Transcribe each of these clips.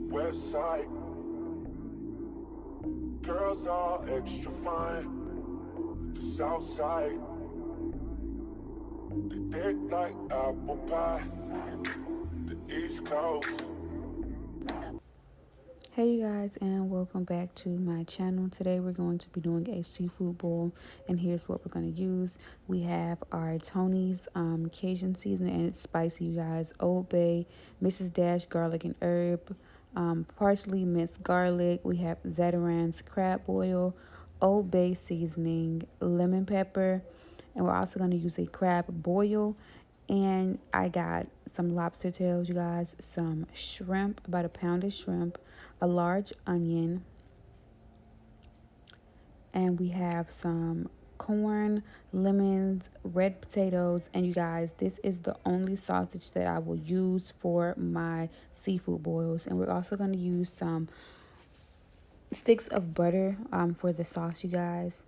west side. Girls are extra fine. The south side. They thick like apple pie. The east coast. Hey you guys, and welcome back to my channel. Today we're going to be doing a seafood boil, and here's what we're going to use. We have our Tony's Cajun seasoning, and it's spicy, you guys. Old Bay, Mrs. Dash garlic and herb, parsley, minced garlic. We have Zatarain's crab boil, Old Bay seasoning, lemon pepper, and we're also going to use a crab boil. And I got some lobster tails, you guys, some shrimp, about a pound of shrimp, a large onion, and we have some corn, lemons, red potatoes. And you guys, this is the only sausage that I will use for my seafood boils. And we're also going to use some sticks of butter for the sauce, you guys.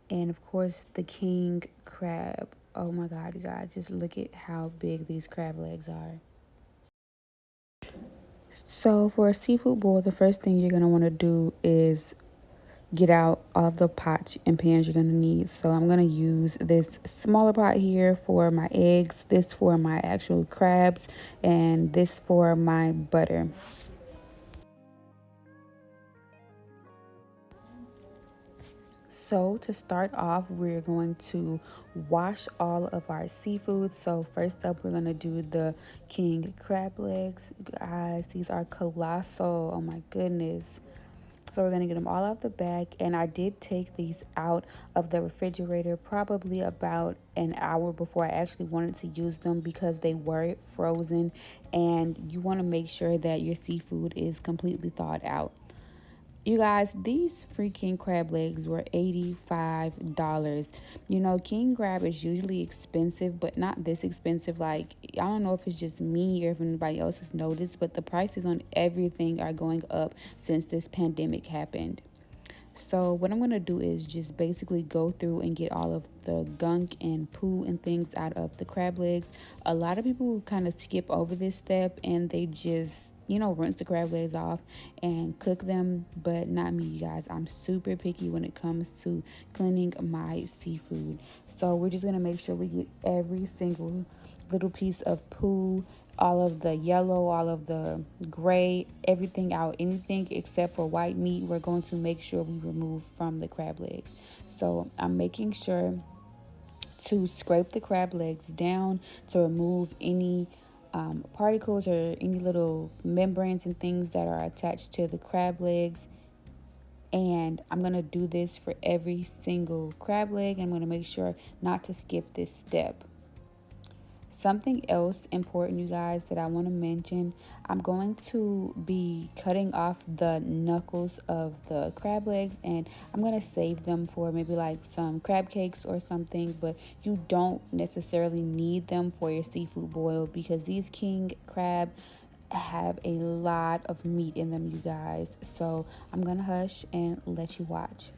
And of course, the king crab. Oh my god, you guys, just look at how big these crab legs are. So for a seafood boil, the first thing you're going to want to do is get out all of the pots and pans you're going to need. So I'm going to use this smaller pot here for my eggs, this for my actual crabs, and this for my butter. So to start off, we're going to wash all of our seafood. So first up, we're going to do the king crab legs. Guys, these are colossal. Oh my goodness. So we're going to get them all out the bag. And I did take these out of the refrigerator probably about an hour before I actually wanted to use them, because they were frozen. And you want to make sure that your seafood is completely thawed out. You guys, these freaking crab legs were $85. You know, king crab is usually expensive, but not this expensive. Like, I don't know if it's just me or if anybody else has noticed, but the prices on everything are going up since this pandemic happened. So what I'm going to do is just basically go through and get all of the gunk and poo and things out of the crab legs. A lot of people kind of skip over this step and they just, you know, rinse the crab legs off and cook them, but not me, you guys. I'm super picky when it comes to cleaning my seafood. So we're just going to make sure we get every single little piece of poo, all of the yellow, all of the gray, everything out. Anything except for white meat, we're going to make sure we remove from the crab legs. So I'm making sure to scrape the crab legs down to remove any particles or any little membranes and things that are attached to the crab legs. And I'm going to do this for every single crab leg. I'm going to make sure not to skip this step. Something else important, you guys, that I want to mention, I'm going to be cutting off the knuckles of the crab legs, and I'm going to save them for maybe like some crab cakes or something, but you don't necessarily need them for your seafood boil, because these king crab have a lot of meat in them, you guys. So I'm going to hush and let you watch.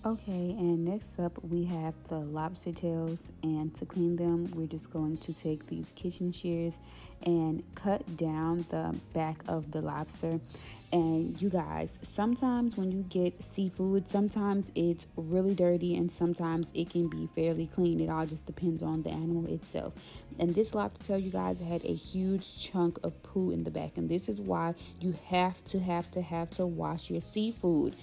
Okay, and next up we have the lobster tails, and to clean them, we're just going to take these kitchen shears and cut down the back of the lobster. And you guys, sometimes when you get seafood, sometimes it's really dirty and sometimes it can be fairly clean. It all just depends on the animal itself. And this lobster tail, you guys, had a huge chunk of poo in the back, and this is why you have to wash your seafood.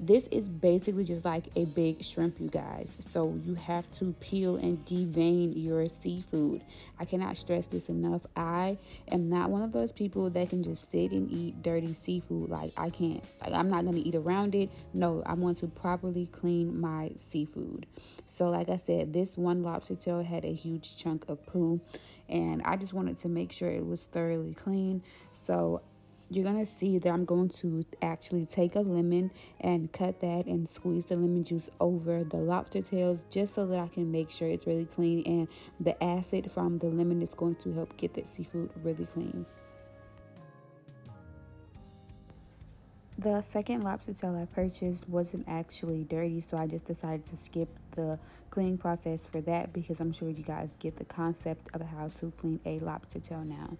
This is basically just like a big shrimp, you guys. So you have to peel and devein your seafood. I cannot stress this enough. I am not one of those people that can just sit and eat dirty seafood. Like, I can't. Like, I'm not going to eat around it. No, I want to properly clean my seafood. So like I said, this one lobster tail had a huge chunk of poo, and I just wanted to make sure it was thoroughly clean. So you're gonna see that I'm going to actually take a lemon and cut that and squeeze the lemon juice over the lobster tails, just so that I can make sure it's really clean, and the acid from the lemon is going to help get that seafood really clean. The second lobster tail I purchased wasn't actually dirty, so I just decided to skip the cleaning process for that, because I'm sure you guys get the concept of how to clean a lobster tail now.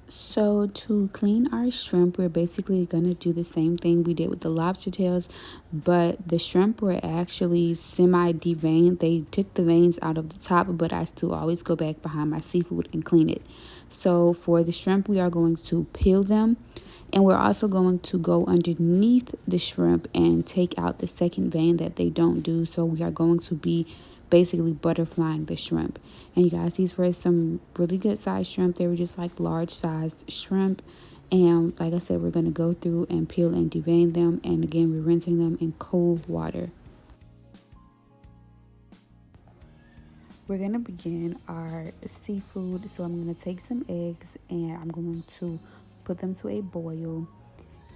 So to clean our shrimp, we're basically gonna do the same thing we did with the lobster tails, but the shrimp were actually semi-deveined. They took the veins out of the top, but I still always go back behind my seafood and clean it. So for the shrimp, we are going to peel them, and we're also going to go underneath the shrimp and take out the second vein that they don't do. So we are going to be basically butterflying the shrimp. And you guys, these were some really good sized shrimp. They were just like large sized shrimp. And like I said, we're going to go through and peel and devein them. And again, we're rinsing them in cold water. We're going to begin our seafood. So I'm going to take some eggs and I'm going to put them to a boil.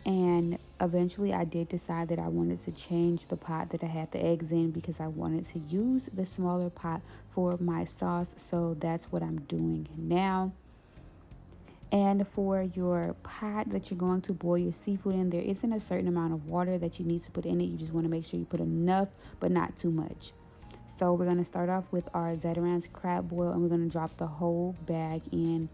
And eventually I did decide that I wanted to change the pot that I had the eggs in, because I wanted to use the smaller pot for my sauce. So that's what I'm doing now. And for your pot that you're going to boil your seafood in, there isn't a certain amount of water that you need to put in it. You just want to make sure you put enough, but not too much. So we're going to start off with our Zatarain's crab boil, and we're going to drop the whole bag in.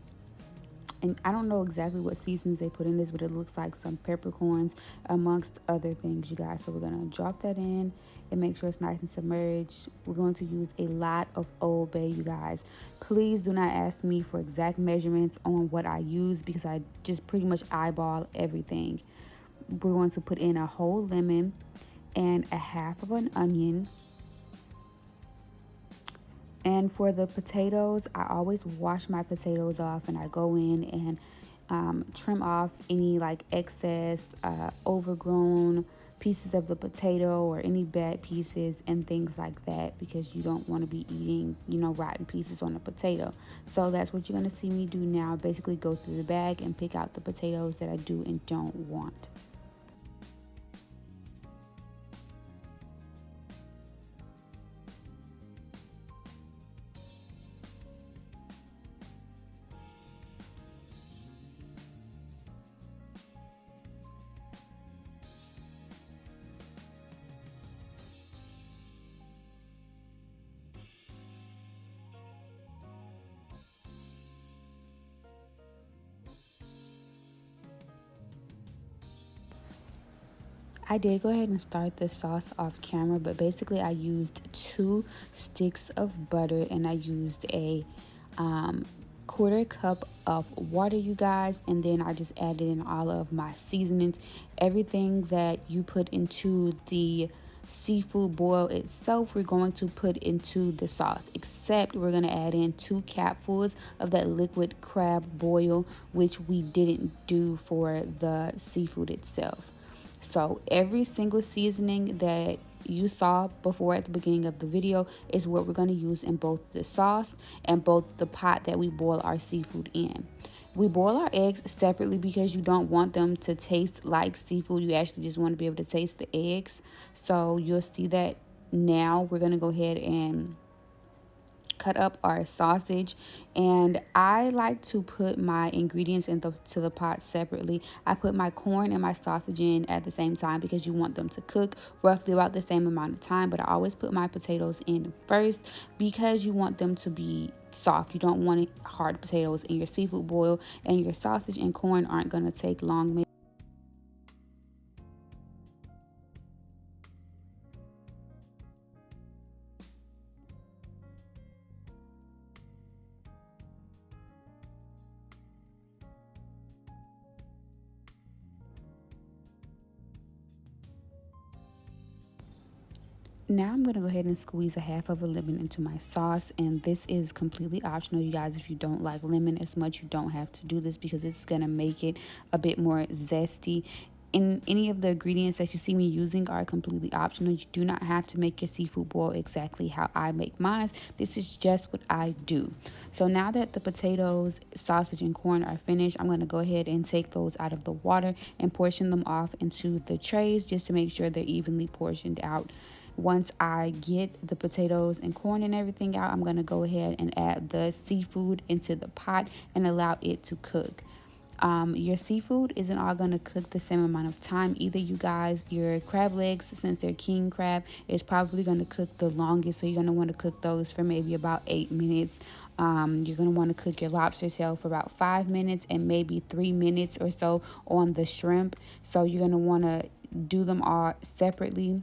And I don't know exactly what seasons they put in this, but it looks like some peppercorns amongst other things, you guys. So we're going to drop that in and make sure it's nice and submerged. We're going to use a lot of Old Bay, you guys. Please do not ask me for exact measurements on what I use, because I just pretty much eyeball everything. We're going to put in a whole lemon and a half of an onion. And for the potatoes, I always wash my potatoes off, and I go in and trim off any like excess, overgrown pieces of the potato, or any bad pieces and things like that, because you don't want to be eating, rotten pieces on a potato. So that's what you're going to see me do now. Basically go through the bag and pick out the potatoes that I do and don't want. I did go ahead and start the sauce off camera, but basically I used 2 sticks of butter, and I used a quarter cup of water, you guys, and then I just added in all of my seasonings. Everything that you put into the seafood boil itself, we're going to put into the sauce, except we're going to add in 2 capfuls of that liquid crab boil, which we didn't do for the seafood itself. So every single seasoning that you saw before at the beginning of the video is what we're going to use in both the sauce and both the pot that we boil our seafood in. We boil our eggs separately because you don't want them to taste like seafood. You actually just want to be able to taste the eggs. So you'll see that now. We're going to go ahead and cut up our sausage, and I like to put my ingredients into the pot separately. I put my corn and my sausage in at the same time because you want them to cook roughly about the same amount of time, but I always put my potatoes in first because you want them to be soft. You don't want hard potatoes in your seafood boil, and your sausage and corn aren't going to take long. Now I'm going to go ahead and squeeze a half of a lemon into my sauce, and this is completely optional, you guys. If you don't like lemon as much, you don't have to do this because it's going to make it a bit more zesty. And any of the ingredients that you see me using are completely optional. You do not have to make your seafood boil exactly how I make mine. This is just what I do. So now that the potatoes, sausage, and corn are finished, I'm going to go ahead and take those out of the water and portion them off into the trays just to make sure they're evenly portioned out. Once I get the potatoes and corn and everything out, I'm going to go ahead and add the seafood into the pot and allow it to cook. Your seafood isn't all going to cook the same amount of time either, you guys. Your crab legs, since they're king crab, is probably going to cook the longest, so you're going to want to cook those for maybe about 8 minutes. You're going to want to cook your lobster tail for about 5 minutes and maybe 3 minutes or so on the shrimp. So you're going to want to do them all separately,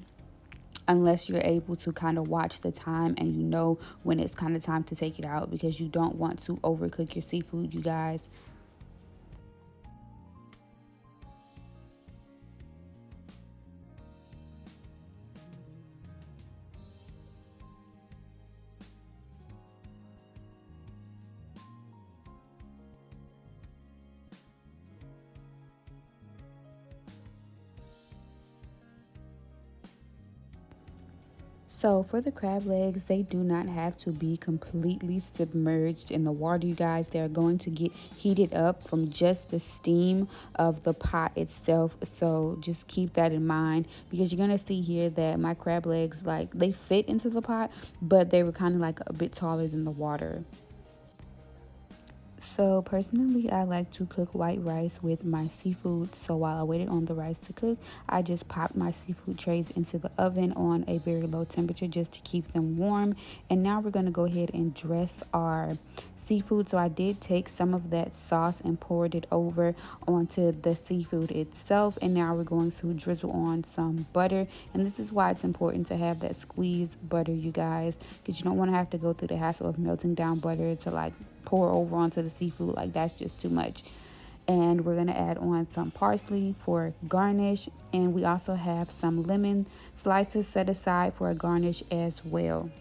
unless you're able to kind of watch the time and you know when it's kind of time to take it out, because you don't want to overcook your seafood, you guys. So for the crab legs, they do not have to be completely submerged in the water, you guys. They're going to get heated up from just the steam of the pot itself. So just keep that in mind, because you're going to see here that my crab legs, like, they fit into the pot, but they were kind of like a bit taller than the water. So personally, I like to cook white rice with my seafood. So while I waited on the rice to cook, I just popped my seafood trays into the oven on a very low temperature just to keep them warm. And now we're going to go ahead and dress our seafood. So I did take some of that sauce and poured it over onto the seafood itself, and now we're going to drizzle on some butter. And this is why it's important to have that squeezed butter, you guys, because you don't want to have to go through the hassle of melting down butter to like pour over onto the seafood. Like, that's just too much. And we're going to add on some parsley for garnish, and we also have some lemon slices set aside for a garnish as well.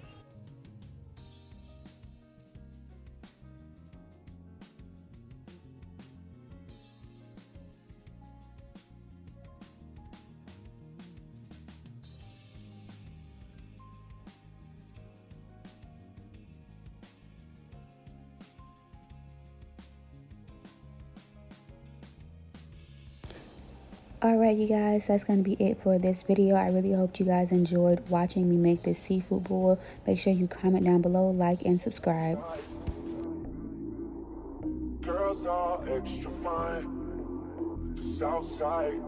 Alright, you guys, that's going to be it for this video. I really hope you guys enjoyed watching me make this seafood boil. Make sure you comment down below, like, and subscribe. Girls are extra fine. The south side.